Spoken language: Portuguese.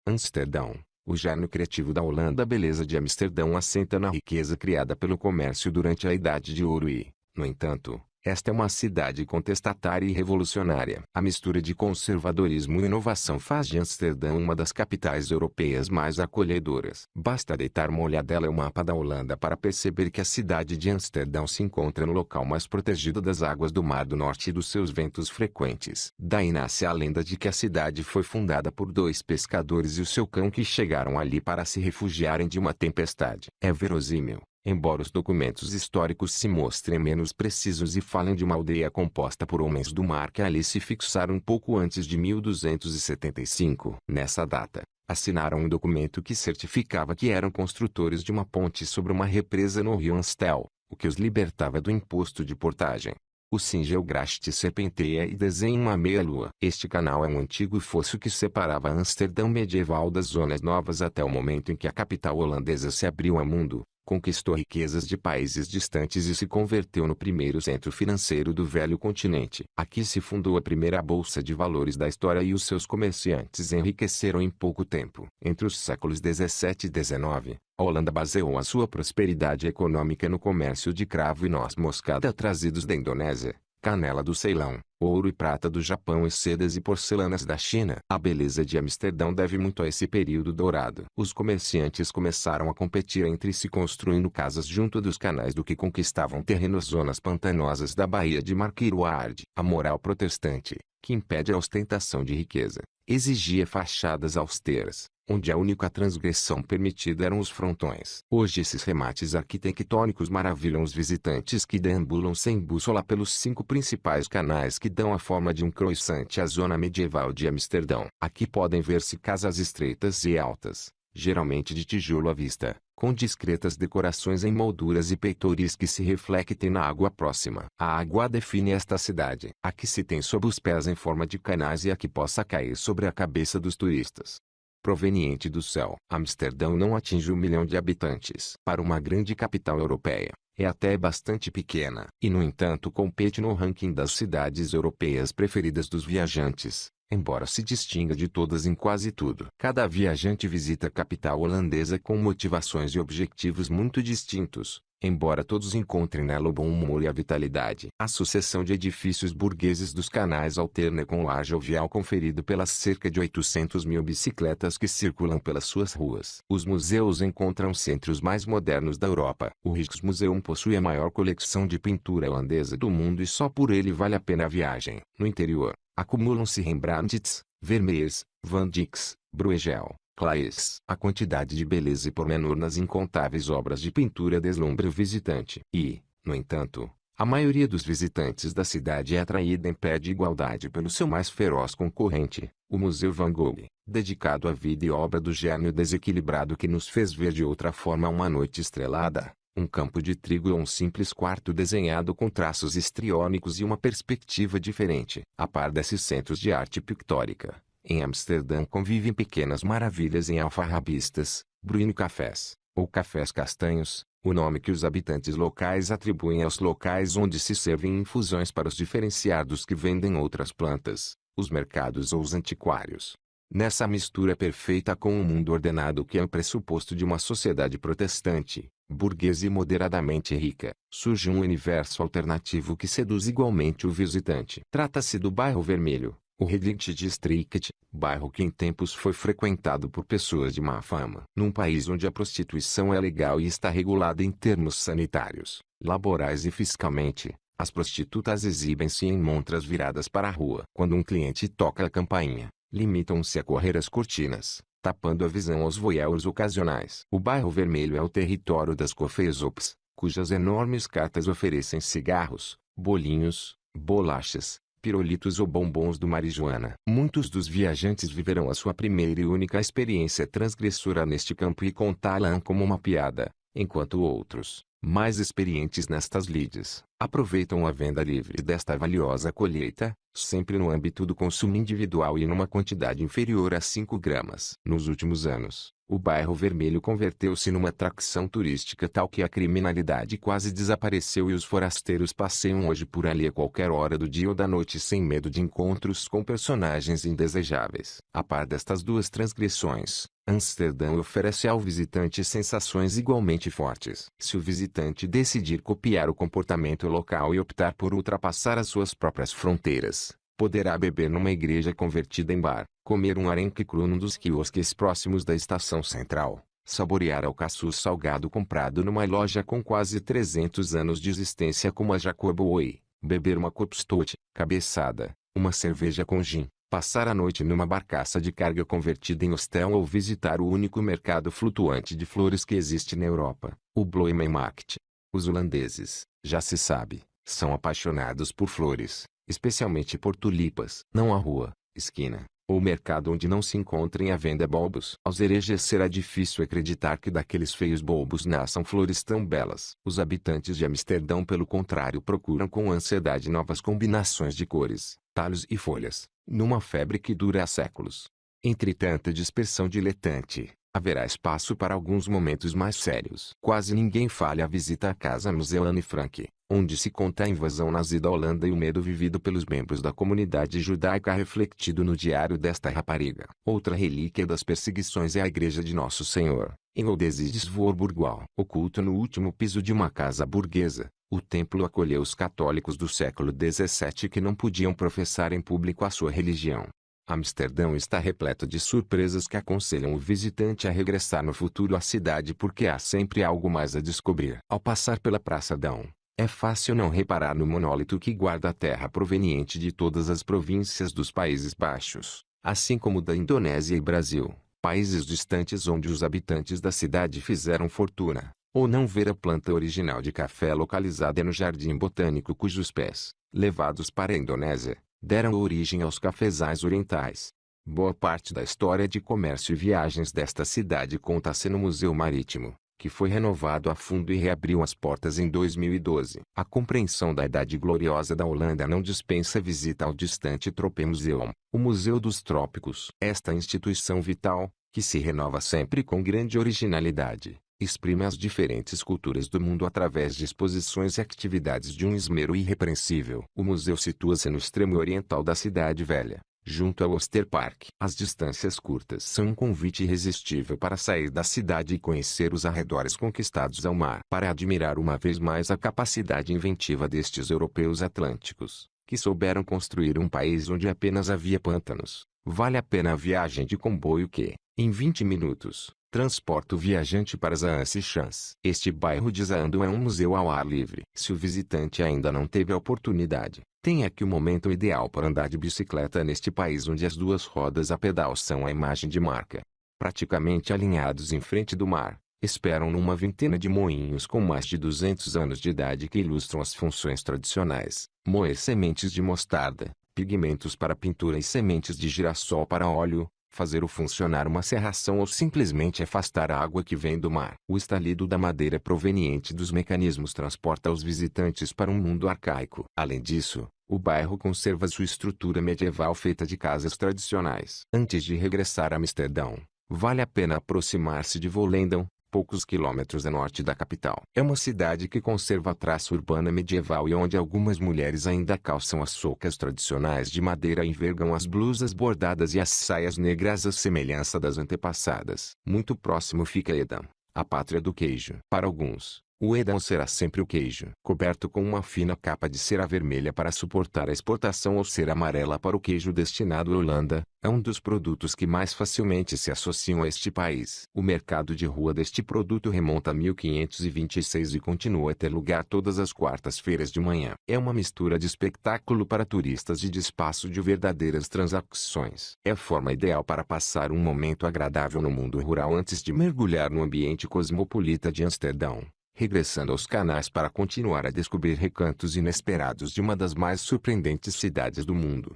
Amsterdão. O gênio criativo da Holanda. A beleza de Amsterdão assenta na riqueza criada pelo comércio durante a Idade de Ouro e, no entanto, esta é uma cidade contestatária e revolucionária. A mistura de conservadorismo e inovação faz de Amsterdão uma das capitais europeias mais acolhedoras. Basta deitar uma olhadela no mapa da Holanda para perceber que a cidade de Amsterdão se encontra no local mais protegido das águas do Mar do Norte e dos seus ventos frequentes. Daí nasce a lenda de que a cidade foi fundada por dois pescadores e o seu cão que chegaram ali para se refugiarem de uma tempestade. É verossímil, embora os documentos históricos se mostrem menos precisos e falem de uma aldeia composta por homens do mar que ali se fixaram um pouco antes de 1275. Nessa data, assinaram um documento que certificava que eram construtores de uma ponte sobre uma represa no rio Amstel, o que os libertava do imposto de portagem. O Singelgracht serpenteia e desenha uma meia-lua. Este canal é um antigo fosso que separava Amsterdão medieval das zonas novas até o momento em que a capital holandesa se abriu ao mundo, conquistou riquezas de países distantes e se converteu no primeiro centro financeiro do velho continente. Aqui se fundou a primeira bolsa de valores da história e os seus comerciantes enriqueceram em pouco tempo. Entre os séculos 17 e 19, a Holanda baseou a sua prosperidade econômica no comércio de cravo e noz moscada trazidos da Indonésia, canela do Ceilão, ouro e prata do Japão e sedas e porcelanas da China. A beleza de Amsterdão deve muito a esse período dourado. Os comerciantes começaram a competir entre si construindo casas junto dos canais do que conquistavam terrenos zonas pantanosas da Baía de Marquirwaard. A moral protestante, que impede a ostentação de riqueza, exigia fachadas austeras, onde a única transgressão permitida eram os frontões. Hoje esses remates arquitetônicos maravilham os visitantes que deambulam sem bússola pelos 5 principais canais que dão a forma de um croissant à zona medieval de Amsterdão. Aqui podem ver-se casas estreitas e altas, geralmente de tijolo à vista, com discretas decorações em molduras e peitoris que se refletem na água próxima. A água define esta cidade. Aqui se tem sob os pés em forma de canais e a que possa cair sobre a cabeça dos turistas. Proveniente do céu. Amsterdão não atinge 1 milhão de habitantes. Para uma grande capital europeia, é até bastante pequena. E no entanto compete no ranking das cidades europeias preferidas dos viajantes, embora se distinga de todas em quase tudo. Cada viajante visita a capital holandesa com motivações e objetivos muito distintos, embora todos encontrem nela o bom humor e a vitalidade. A sucessão de edifícios burgueses dos canais alterna com o ar jovial conferido pelas cerca de 800 mil bicicletas que circulam pelas suas ruas. Os museus encontram-se entre os mais modernos da Europa. O Rijksmuseum possui a maior coleção de pintura holandesa do mundo e só por ele vale a pena a viagem. No interior, acumulam-se Rembrandts, Vermeers, Van Dycks, Bruegel, Claes. A quantidade de beleza e pormenor nas incontáveis obras de pintura deslumbra o visitante. E, no entanto, a maioria dos visitantes da cidade é atraída em pé de igualdade pelo seu mais feroz concorrente, o Museu Van Gogh, dedicado à vida e obra do gênio desequilibrado que nos fez ver de outra forma uma noite estrelada, um campo de trigo ou um simples quarto desenhado com traços histriônicos e uma perspectiva diferente. A par desses centros de arte pictórica, em Amsterdã convivem pequenas maravilhas em alfarrabistas, Bruine cafés, ou cafés castanhos, o nome que os habitantes locais atribuem aos locais onde se servem infusões para os diferenciar dos que vendem outras plantas, os mercados ou os antiquários. Nessa mistura perfeita com o mundo ordenado que é o pressuposto de uma sociedade protestante, burguesa e moderadamente rica, surge um universo alternativo que seduz igualmente o visitante. Trata-se do Bairro Vermelho, o Redlicht District, bairro que em tempos foi frequentado por pessoas de má fama. Num país onde a prostituição é legal e está regulada em termos sanitários, laborais e fiscalmente, as prostitutas exibem-se em montras viradas para a rua. Quando um cliente toca a campainha, limitam-se a correr as cortinas, tapando a visão aos voyeurs ocasionais. O Bairro Vermelho é o território das coffeeshops, cujas enormes cartas oferecem cigarros, bolinhos, bolachas, pirulitos ou bombons do marijuana. Muitos dos viajantes viverão a sua primeira e única experiência transgressora neste campo e contá-la como uma piada, enquanto outros, mais experientes nestas lides, aproveitam a venda livre desta valiosa colheita, sempre no âmbito do consumo individual e numa quantidade inferior a 5 gramas. Nos últimos anos, O bairro Vermelho converteu-se numa atração turística tal que a criminalidade quase desapareceu e os forasteiros passeiam hoje por ali a qualquer hora do dia ou da noite sem medo de encontros com personagens indesejáveis. A par destas duas transgressões, Amsterdã oferece ao visitante sensações igualmente fortes. Se o visitante decidir copiar o comportamento local e optar por ultrapassar as suas próprias fronteiras, poderá beber numa igreja convertida em bar, comer um arenque cru num dos quiosques próximos da estação central, saborear alcaçuz salgado comprado numa loja com quase 300 anos de existência como a Jacob Way, beber uma Kopstot, cabeçada, uma cerveja com gin, passar a noite numa barcaça de carga convertida em hostel ou visitar o único mercado flutuante de flores que existe na Europa, o Bloemenmarkt. Os holandeses, já se sabe, são apaixonados por flores, especialmente por tulipas. Não há rua, esquina, ou mercado onde não se encontrem à venda bulbos. Aos hereges será difícil acreditar que daqueles feios bulbos nasçam flores tão belas. Os habitantes de Amsterdão, pelo contrário, procuram com ansiedade novas combinações de cores, talhos e folhas, numa febre que dura há séculos. Entre tanta dispersão diletante, haverá espaço para alguns momentos mais sérios. Quase ninguém falha a visita à Casa Museu Anne Frank, onde se conta a invasão nazi da Holanda e o medo vivido pelos membros da comunidade judaica refletido no diário desta rapariga. Outra relíquia das perseguições é a Igreja de Nosso Senhor, em Oldesvoorburgwal. Oculto no último piso de uma casa burguesa, o templo acolheu os católicos do século XVII que não podiam professar em público a sua religião. Amsterdão está repleto de surpresas que aconselham o visitante a regressar no futuro à cidade porque há sempre algo mais a descobrir. Ao passar pela Praça Dão, é fácil não reparar no monólito que guarda a terra proveniente de todas as províncias dos Países Baixos, assim como da Indonésia e Brasil, países distantes onde os habitantes da cidade fizeram fortuna, ou não ver a planta original de café localizada no Jardim Botânico cujos pés, levados para a Indonésia, deram origem aos cafezais orientais. Boa parte da história de comércio e viagens desta cidade conta-se no Museu Marítimo, que foi renovado a fundo e reabriu as portas em 2012. A compreensão da Idade Gloriosa da Holanda não dispensa visita ao distante Tropenmuseum, o Museu dos Trópicos. Esta instituição vital, que se renova sempre com grande originalidade, exprime as diferentes culturas do mundo através de exposições e atividades de um esmero irrepreensível. O museu situa-se no extremo oriental da cidade velha, junto ao Oosterpark. As distâncias curtas são um convite irresistível para sair da cidade e conhecer os arredores conquistados ao mar. Para admirar uma vez mais a capacidade inventiva destes europeus atlânticos, que souberam construir um país onde apenas havia pântanos, vale a pena a viagem de comboio que, em 20 minutos, transporta o viajante para Zaanstad. Este bairro de Zaandam é um museu ao ar livre. Se o visitante ainda não teve a oportunidade, tem aqui o momento ideal para andar de bicicleta neste país onde as duas rodas a pedal são a imagem de marca. Praticamente alinhados em frente do mar, esperam numa vintena de moinhos com mais de 200 anos de idade que ilustram as funções tradicionais: moer sementes de mostarda, pigmentos para pintura e sementes de girassol para óleo, fazer funcionar uma serração ou simplesmente afastar a água que vem do mar. O estalido da madeira proveniente dos mecanismos transporta os visitantes para um mundo arcaico. Além disso, o bairro conserva sua estrutura medieval feita de casas tradicionais. Antes de regressar a Amsterdão, vale a pena aproximar-se de Volendam, poucos quilômetros a norte da capital. É uma cidade que conserva a traça urbana medieval e onde algumas mulheres ainda calçam as socas tradicionais de madeira e envergam as blusas bordadas e as saias negras à semelhança das antepassadas. Muito próximo fica Edam, a pátria do queijo. Para alguns, o Edam será sempre o queijo, coberto com uma fina capa de cera vermelha para suportar a exportação ou cera amarela para o queijo destinado à Holanda. É um dos produtos que mais facilmente se associam a este país. O mercado de rua deste produto remonta a 1526 e continua a ter lugar todas as quartas-feiras de manhã. É uma mistura de espetáculo para turistas e de espaço de verdadeiras transações. É a forma ideal para passar um momento agradável no mundo rural antes de mergulhar no ambiente cosmopolita de Amsterdão, regressando aos canais para continuar a descobrir recantos inesperados de uma das mais surpreendentes cidades do mundo.